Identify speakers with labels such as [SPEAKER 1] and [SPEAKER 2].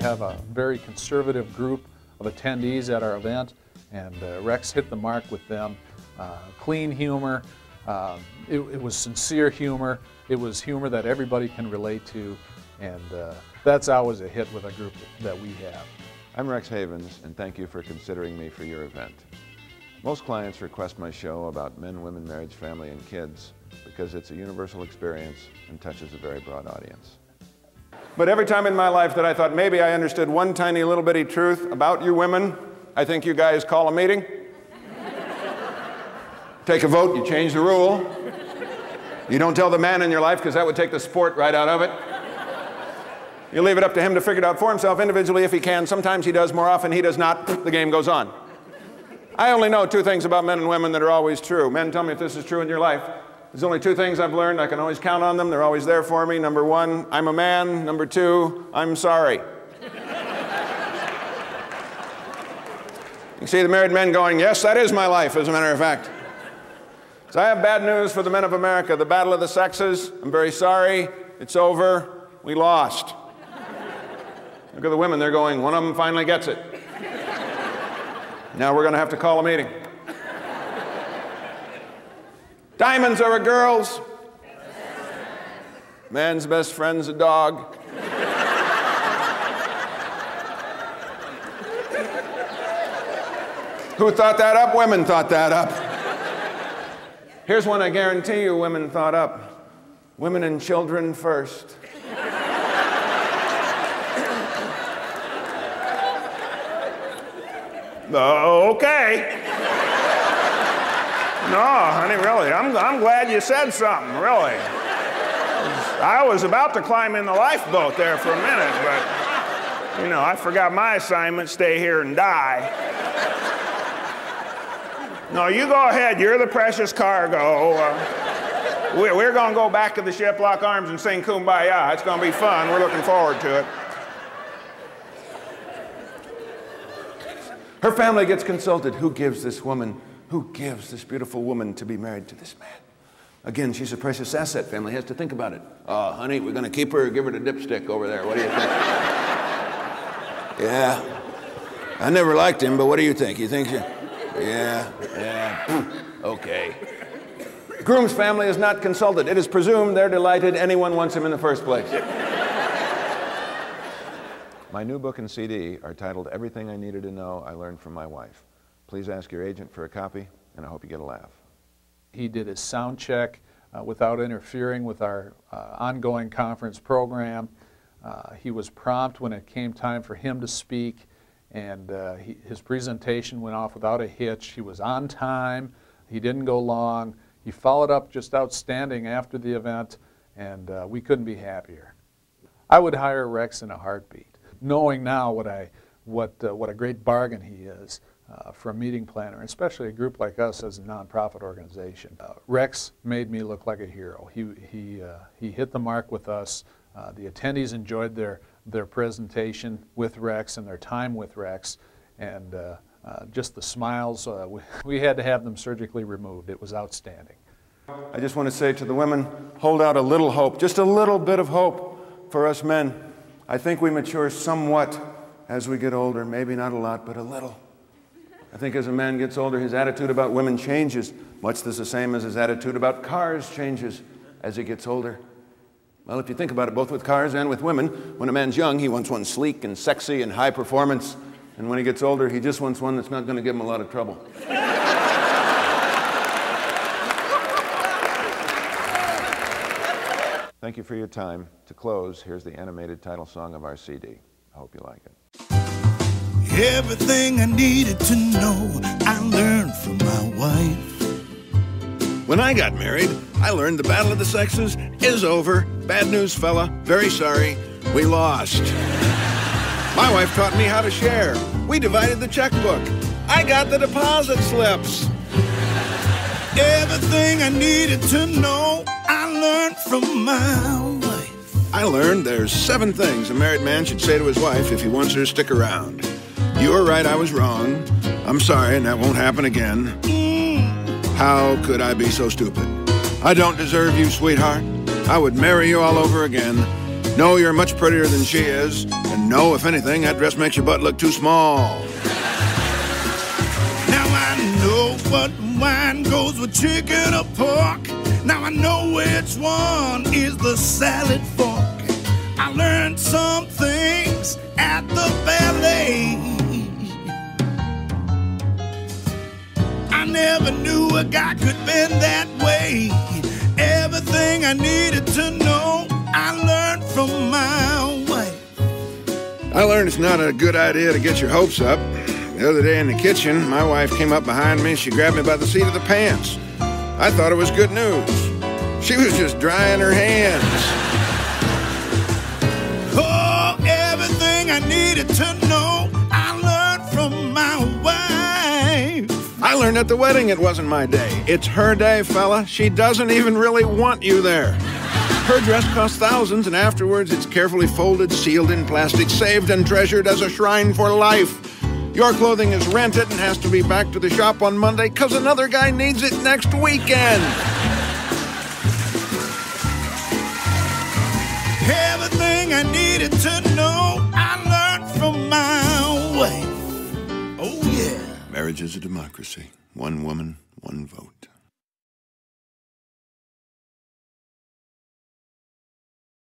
[SPEAKER 1] have a very conservative group of attendees at our event, and Rex hit the mark with them. Clean humor, it was sincere humor, it was humor that everybody can relate to, and that's always a hit with a group that we have.
[SPEAKER 2] I'm Rex Havens, and thank you for considering me for your event. Most clients request my show about men, women, marriage, family, and kids because it's a universal experience and touches a very broad audience.
[SPEAKER 3] But every time in my life that I thought maybe I understood one tiny little bitty truth about you women, I think you guys call a meeting, take a vote, you change the rule. You don't tell the man in your life because that would take the sport right out of it. You leave it up to him to figure it out for himself individually if he can. Sometimes he does, more often he does not. The game goes on. I only know two things about men and women that are always true. Men, tell me if this is true in your life. There's only two things I've learned. I can always count on them. They're always there for me. Number one, I'm a man. Number two, I'm sorry. You see the married men going, yes, that is my life, as a matter of fact. So I have bad news for the men of America. The battle of the sexes, I'm very sorry. It's over. We lost. Look at the women. They're going, one of them finally gets it. Now we're going to have to call a meeting. Diamonds are a girl's. Man's best friend's a dog. Who thought that up? Women thought that up. Here's one I guarantee you women thought up. Women and children first. Okay. No, honey, really, I'm glad you said something, really. I was about to climb in the lifeboat there for a minute, but, you know, I forgot my assignment, stay here and die. No, you go ahead, you're the precious cargo. We're going to go back to the ship, lock arms, and sing Kumbaya. It's going to be fun. We're looking forward to it. Her family gets consulted. Who gives this beautiful woman to be married to this man? Again, she's a precious asset. Family has to think about it. Oh, honey, we're going to keep her or give her the dipstick over there. What do you think? Yeah. I never liked him, but what do you think? You think she... Yeah. Okay. Groom's family is not consulted. It is presumed they're delighted anyone wants him in the first place.
[SPEAKER 2] My new book and CD are titled Everything I Needed to Know I Learned from My Wife. Please ask your agent for a copy, and I hope you get a laugh.
[SPEAKER 1] He did his sound check without interfering with our ongoing conference program. He was prompt when it came time for him to speak, and his presentation went off without a hitch. He was on time. He didn't go long. He followed up just outstanding after the event, and we couldn't be happier. I would hire Rex in a heartbeat, knowing now what a great bargain he is for a meeting planner, especially a group like us as a nonprofit organization. Rex made me look like a hero. He hit the mark with us. The attendees enjoyed their presentation with Rex and their time with Rex, and just the smiles, we had to have them surgically removed. It was outstanding.
[SPEAKER 3] I just want to say to the women, hold out a little hope, just a little bit of hope for us men. I think we mature somewhat as we get older, maybe not a lot, but a little. I think as a man gets older, his attitude about women changes, much the same as his attitude about cars changes as he gets older. Well, if you think about it, both with cars and with women, when a man's young, he wants one sleek and sexy and high performance, and when he gets older, he just wants one that's not going to give him a lot of trouble.
[SPEAKER 2] Thank you for your time. To close, here's the animated title song of our CD. I hope you like it.
[SPEAKER 4] Everything I needed to know, I learned from my wife. When I got married, I learned the battle of the sexes is over. Bad news, fella. Very sorry. We lost. My wife taught me how to share. We divided the checkbook. I got the deposit slips. Everything I needed to know, I learned from my wife. I learned there's 7 things a married man should say to his wife if he wants her to stick around. You were right, I was wrong. I'm sorry, and that won't happen again. How could I be so stupid? I don't deserve you, sweetheart. I would marry you all over again. No, you're much prettier than she is. And no, if anything, that dress makes your butt look too small. Now I know what wine goes with chicken or pork. Now I know which one is the salad fork. I learned some things at the ballet. I never knew a guy could bend that way. Everything I needed to know, I learned from my wife. I learned it's not a good idea to get your hopes up. The other day in the kitchen, my wife came up behind me. She grabbed me by the seat of the pants. I thought it was good news. She was just drying her hands. Oh, everything I needed to know, I learned from my wife. I learned at the wedding it wasn't my day. It's her day, fella. She doesn't even really want you there. Her dress costs thousands, and afterwards it's carefully folded, sealed in plastic, saved and treasured as a shrine for life. Your clothing is rented and has to be back to the shop on Monday because another guy needs it next weekend. Everything I needed to know, I learned from my wife. Oh, yeah. Marriage is a democracy. One woman, one vote.